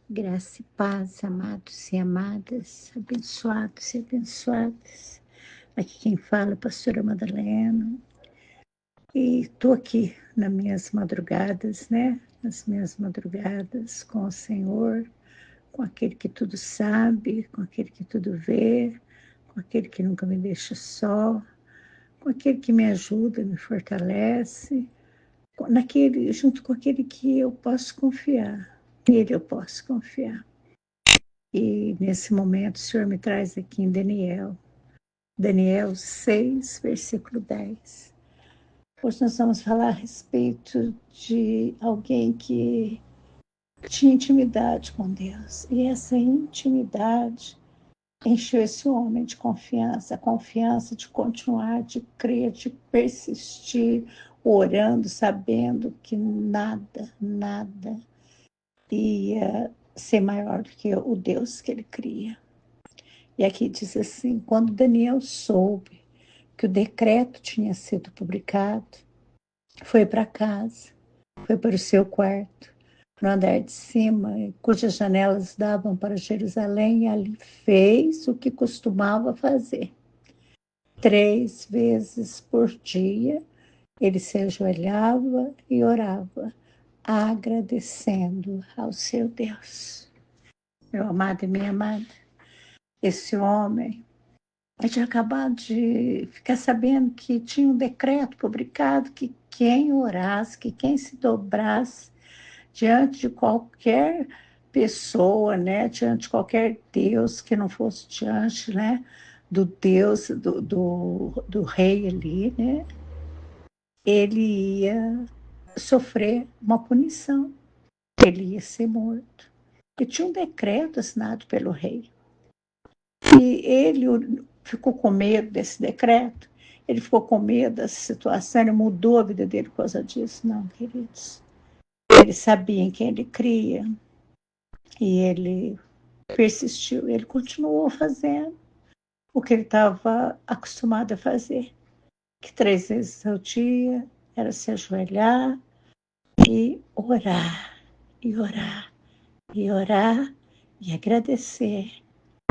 Graça e paz, amados e amadas, abençoados e abençoadas. Aqui quem fala é a pastora Madalena. E estou aqui nas minhas madrugadas, né? Nas minhas madrugadas com o Senhor, com aquele que tudo sabe, com aquele que tudo vê, com aquele que nunca me deixa só, com aquele que me ajuda, me fortalece, junto com aquele que eu posso confiar. Nele eu posso confiar. E nesse momento o Senhor me traz aqui em Daniel 6, versículo 10. Hoje nós vamos falar a respeito de alguém que tinha intimidade com Deus. E essa intimidade encheu esse homem de confiança, a confiança de continuar, de crer, de persistir, orando, sabendo que nada ia ser maior do que o Deus que ele cria. E aqui diz assim: quando Daniel soube que o decreto tinha sido publicado, foi para casa, foi para o seu quarto, no andar de cima, cujas janelas davam para Jerusalém, e ali fez o que costumava fazer. 3 vezes por dia, ele se ajoelhava e orava, agradecendo ao seu Deus. Meu amado e minha amada, esse homem, eu tinha acabado de ficar sabendo que tinha um decreto publicado que quem orasse, que quem se dobrasse diante de qualquer pessoa, né, diante de qualquer Deus que não fosse diante, né, do Deus, do rei ali, né, ele ia sofrer uma punição, ele ia ser morto. E tinha um decreto assinado pelo rei. E ele ficou com medo desse decreto, ele ficou com medo dessa situação, ele mudou a vida dele por causa disso. Não, queridos. Ele sabia em quem ele cria e ele persistiu, ele continuou fazendo o que ele estava acostumado a fazer, que 3 vezes ao dia era se ajoelhar e orar, e orar, e orar, e agradecer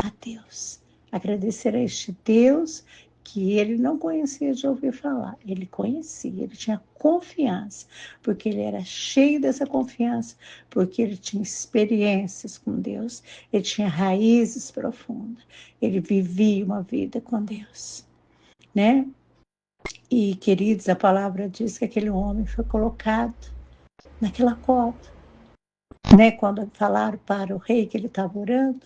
a Deus. Agradecer a este Deus que ele não conhecia de ouvir falar. Ele conhecia, ele tinha confiança, porque ele era cheio dessa confiança, porque ele tinha experiências com Deus, ele tinha raízes profundas, ele vivia uma vida com Deus, né? E, queridos, a palavra diz que aquele homem foi colocado naquela cova, né? Quando falaram para o rei que ele estava orando,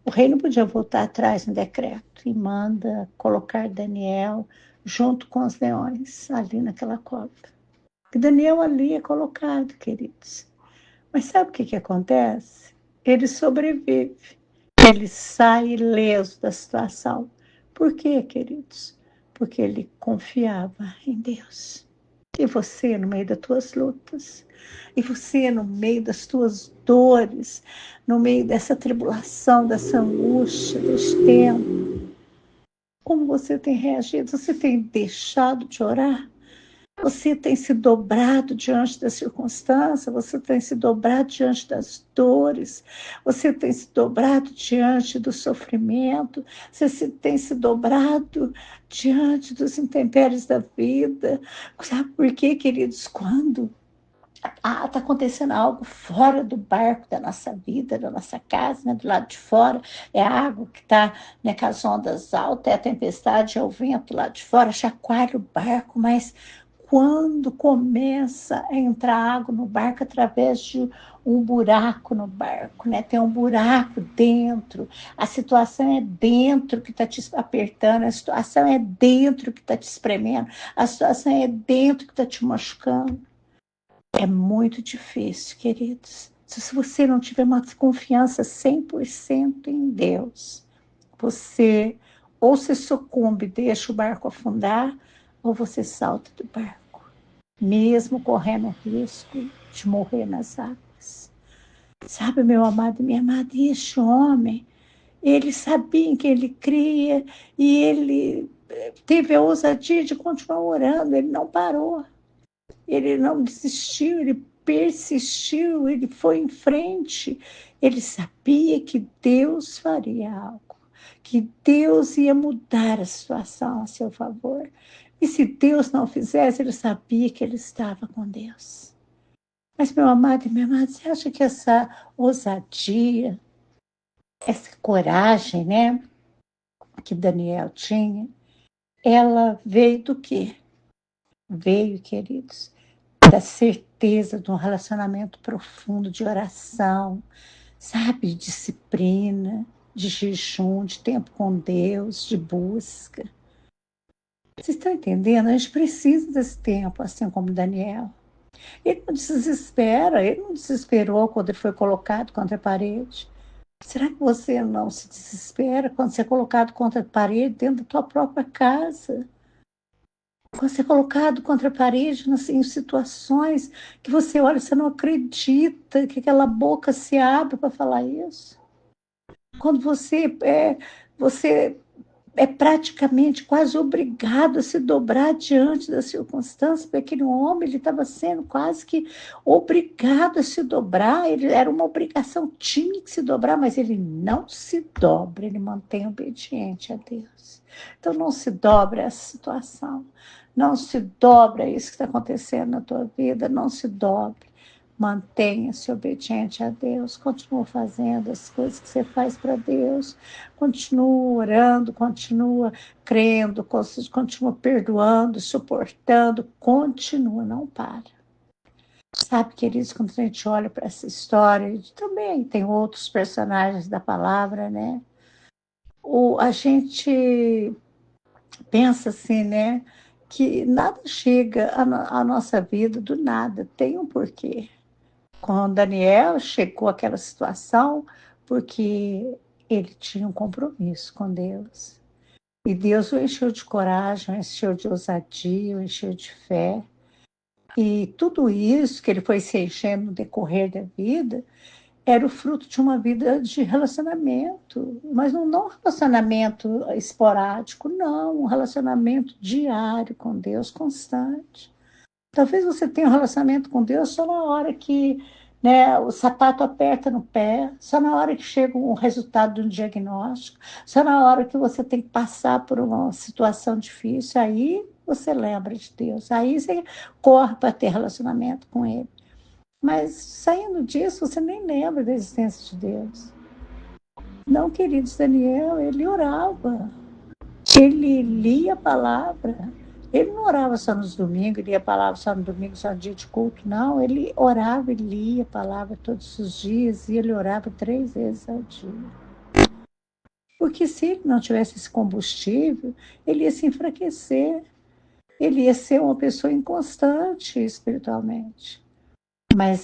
o rei não podia voltar atrás no decreto e manda colocar Daniel junto com os leões ali naquela cova. E Daniel ali é colocado, queridos. Mas sabe o que acontece? Ele sobrevive. Ele sai ileso da situação. Por quê, queridos? Porque ele confiava em Deus. E você, no meio das tuas lutas, e você, no meio das tuas dores, no meio dessa tribulação, dessa angústia, desse tempo, como você tem reagido? Você tem deixado de orar? Você tem se dobrado diante da circunstância? Você tem se dobrado diante das dores? Você tem se dobrado diante do sofrimento? Você tem se dobrado diante dos intempéries da vida? Sabe por quê, queridos? Quando está acontecendo algo fora do barco da nossa vida, da nossa casa, né, do lado de fora, é a água que está, né, com as ondas altas, é a tempestade, é o vento lá de fora, chacoalha o barco, mas quando começa a entrar água no barco através de um buraco no barco, né? Tem um buraco dentro, a situação é dentro que está te apertando, a situação é dentro que está te espremendo, a situação é dentro que está te machucando. É muito difícil, queridos. Se você não tiver uma confiança 100% em Deus, você ou se sucumbe, deixa o barco afundar, ou você salta do barco, mesmo correndo o risco de morrer nas águas. Sabe, meu amado e minha amada, este homem, ele sabia em que ele cria e ele teve a ousadia de continuar orando, ele não parou. Ele não desistiu, ele persistiu, ele foi em frente. Ele sabia que Deus faria algo, que Deus ia mudar a situação a seu favor. E se Deus não fizesse, ele sabia que ele estava com Deus. Mas, meu amado e minha amada, você acha que essa ousadia, essa coragem, né, que Daniel tinha, ela veio do quê? Veio, queridos, da certeza de um relacionamento profundo de oração, sabe, disciplina, de jejum, de tempo com Deus, de busca. Vocês estão entendendo? A gente precisa desse tempo, assim como Daniel. Ele não desespera, ele não desesperou quando ele foi colocado contra a parede. Será que você não se desespera quando você é colocado contra a parede dentro da tua própria casa? Quando você é colocado contra a parede em situações que você olha, você não acredita que aquela boca se abre para falar isso. Quando você é praticamente quase obrigado a se dobrar diante das circunstâncias, porque aquele homem ele estava sendo quase que obrigado a se dobrar, ele era uma obrigação, tinha que se dobrar, mas ele não se dobra, ele mantém obediente a Deus. Então não se dobra essa situação, não se dobra isso que está acontecendo na tua vida, não se dobre. Mantenha-se obediente a Deus, continua fazendo as coisas que você faz para Deus, continua orando, continua crendo, continua perdoando, suportando, continua, não para. Sabe, queridos, quando a gente olha para essa história, também tem outros personagens da palavra, né? A gente pensa assim, né? Que nada chega à nossa vida do nada, tem um porquê. Com Daniel chegou aquela situação porque ele tinha um compromisso com Deus. E Deus o encheu de coragem, o encheu de ousadia, o encheu de fé. E tudo isso que ele foi se enchendo no decorrer da vida era o fruto de uma vida de relacionamento. Mas não um relacionamento esporádico, não. Um relacionamento diário com Deus, constante. Talvez você tenha um relacionamento com Deus só na hora que, né, o sapato aperta no pé, só na hora que chega um resultado de um diagnóstico, só na hora que você tem que passar por uma situação difícil, aí você lembra de Deus, aí você corre para ter relacionamento com Ele. Mas saindo disso, você nem lembra da existência de Deus. Não, queridos, Daniel, ele orava. Ele lia a palavra. Ele não orava só nos domingos, lia a palavra só no domingo, só no dia de culto, não. Ele orava e lia a palavra todos os dias, e ele orava 3 vezes ao dia. Porque se ele não tivesse esse combustível, ele ia se enfraquecer. Ele ia ser uma pessoa inconstante espiritualmente. Mas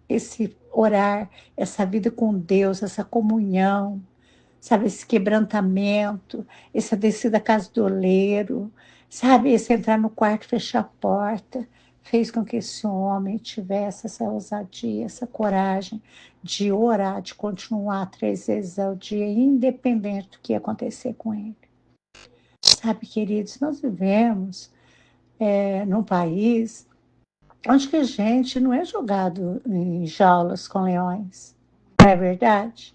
esse orar, essa vida com Deus, essa comunhão, sabe, esse quebrantamento, essa descida à casa do oleiro, sabe, esse entrar no quarto, fechar a porta, fez com que esse homem tivesse essa ousadia, essa coragem de orar, de continuar 3 vezes ao dia, independente do que ia acontecer com ele. Sabe, queridos, nós vivemos num país onde que a gente não é jogado em jaulas com leões, não é verdade?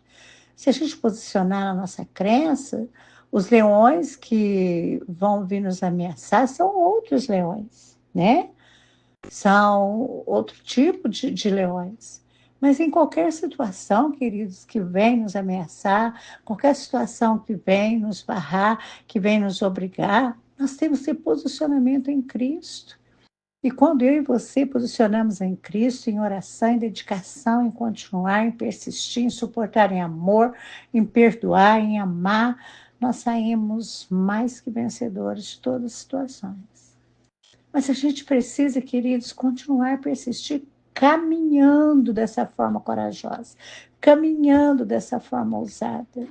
Se a gente posicionar a nossa crença, os leões que vão vir nos ameaçar são outros leões, né? São outro tipo de leões. Mas em qualquer situação, queridos, que vem nos ameaçar, qualquer situação que vem nos barrar, que vem nos obrigar, nós temos que ter posicionamento em Cristo. E quando eu e você posicionamos em Cristo, em oração, em dedicação, em continuar, em persistir, em suportar em amor, em perdoar, em amar, nós saímos mais que vencedores de todas as situações. Mas a gente precisa, queridos, continuar a persistir caminhando dessa forma corajosa, caminhando dessa forma ousada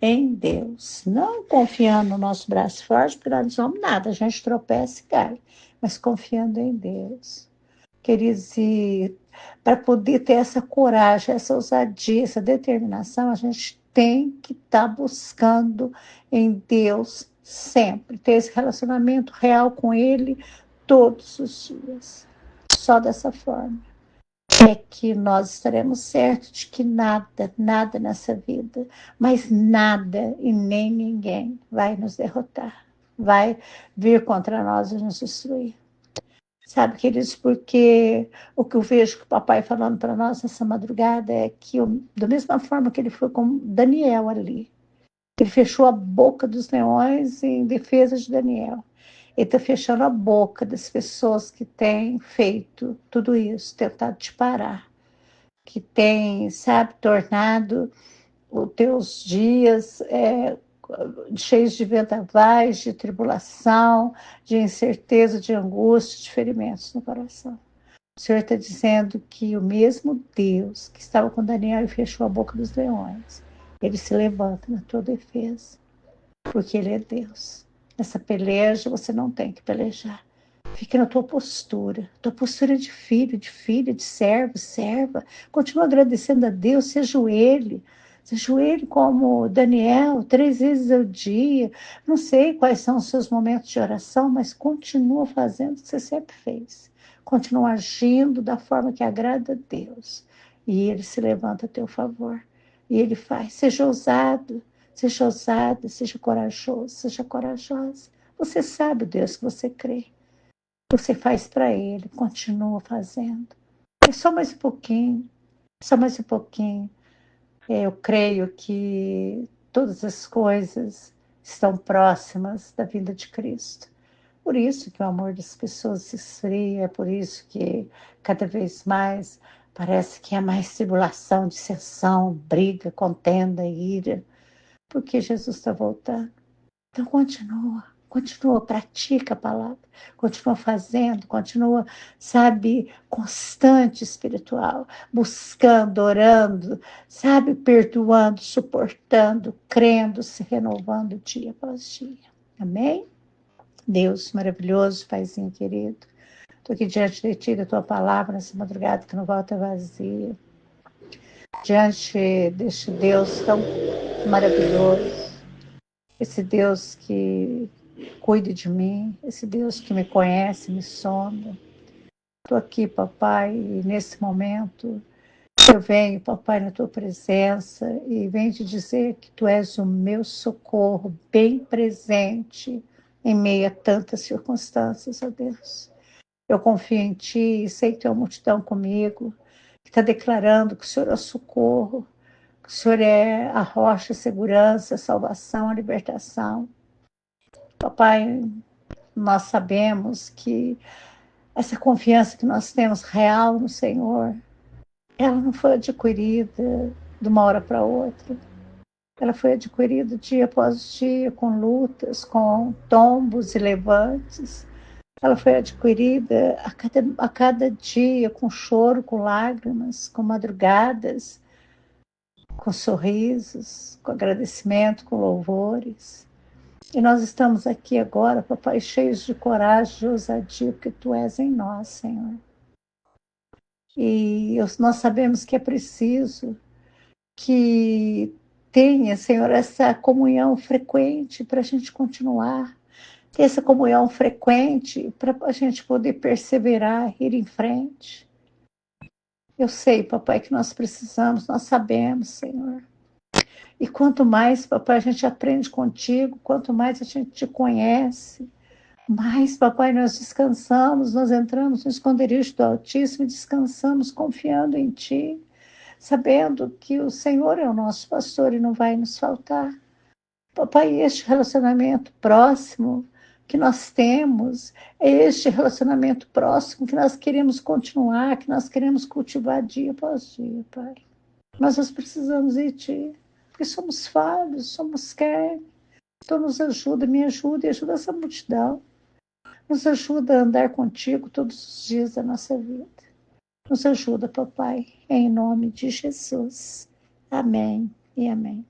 em Deus, não confiando no nosso braço forte, porque nós não somos nada, a gente tropeça e cai, mas confiando em Deus. Queridos, e para poder ter essa coragem, essa ousadia, essa determinação, a gente tem que estar buscando em Deus sempre, ter esse relacionamento real com Ele todos os dias. só dessa forma é que nós estaremos certos de que nada, nada nessa vida, mas nada e nem ninguém vai nos derrotar, vai vir contra nós e nos destruir. Sabe, queridos, porque o que eu vejo que o papai falando para nós nessa madrugada é que, da mesma forma que ele foi com Daniel ali, ele fechou a boca dos leões em defesa de Daniel. Ele está fechando a boca das pessoas que têm feito tudo isso, tentado te parar, que têm, sabe, tornado os teus dias cheios de vendavais, de tribulação, de incerteza, de angústia, de ferimentos no coração. O Senhor está dizendo que o mesmo Deus que estava com Daniel e fechou a boca dos leões, ele se levanta na tua defesa, porque ele é Deus. Nessa peleja você não tem que pelejar. Fique na tua postura de filho, de filha, de servo, serva. Continua agradecendo a Deus, se ajoelhe como Daniel, 3 vezes ao dia. Não sei quais são os seus momentos de oração, mas continua fazendo o que você sempre fez. Continua agindo da forma que agrada a Deus. E ele se levanta a teu favor. E ele faz. Seja ousado, seja ousada, seja corajoso, seja corajosa. Você sabe o Deus que você crê. Você faz para ele, continua fazendo. É só mais um pouquinho, só mais um pouquinho. Eu creio que todas as coisas estão próximas da vinda de Cristo. Por isso que o amor das pessoas se esfria, por isso que cada vez mais parece que há mais tribulação, dissensão, briga, contenda, ira, porque Jesus está voltando. Então continua, pratica a palavra, continua fazendo, continua, sabe, constante espiritual, buscando, orando, sabe, perdoando, suportando, crendo, se renovando dia após dia. Amém? Deus maravilhoso, Paizinho querido, estou aqui diante de Ti, da Tua palavra, nessa madrugada que não volta vazia, diante deste Deus tão maravilhoso, esse Deus que cuide de mim, esse Deus que me conhece, me sonda. Estou aqui, papai, e nesse momento eu venho, papai, na tua presença e venho te dizer que tu és o meu socorro bem presente em meio a tantas circunstâncias, ó Deus. Eu confio em ti e sei que tu é uma multidão comigo, que está declarando que o Senhor é o socorro, que o Senhor é a rocha, a segurança, a salvação, a libertação. Papai, nós sabemos que essa confiança que nós temos real no Senhor, ela não foi adquirida de uma hora para outra. Ela foi adquirida dia após dia, com lutas, com tombos e levantes. Ela foi adquirida a cada dia, com choro, com lágrimas, com madrugadas, com sorrisos, com agradecimento, com louvores. E nós estamos aqui agora, papai, cheios de coragem, de ousadia, porque tu és em nós, Senhor. E nós sabemos que é preciso que tenha, Senhor, essa comunhão frequente para a gente continuar. Ter essa comunhão frequente para a gente poder perseverar, ir em frente. Eu sei, papai, que nós precisamos, nós sabemos, Senhor. E quanto mais, papai, a gente aprende contigo, quanto mais a gente te conhece, mais, papai, nós descansamos, nós entramos no esconderijo do Altíssimo e descansamos confiando em ti, sabendo que o Senhor é o nosso pastor e não vai nos faltar. Papai, este relacionamento próximo que nós temos, é este relacionamento próximo que nós queremos continuar, que nós queremos cultivar dia após dia, Pai. Mas nós precisamos de ti, porque somos falhos, somos carne. Então nos ajuda, me ajuda e ajuda essa multidão. Nos ajuda a andar contigo todos os dias da nossa vida. Nos ajuda, papai, em nome de Jesus. Amém e amém.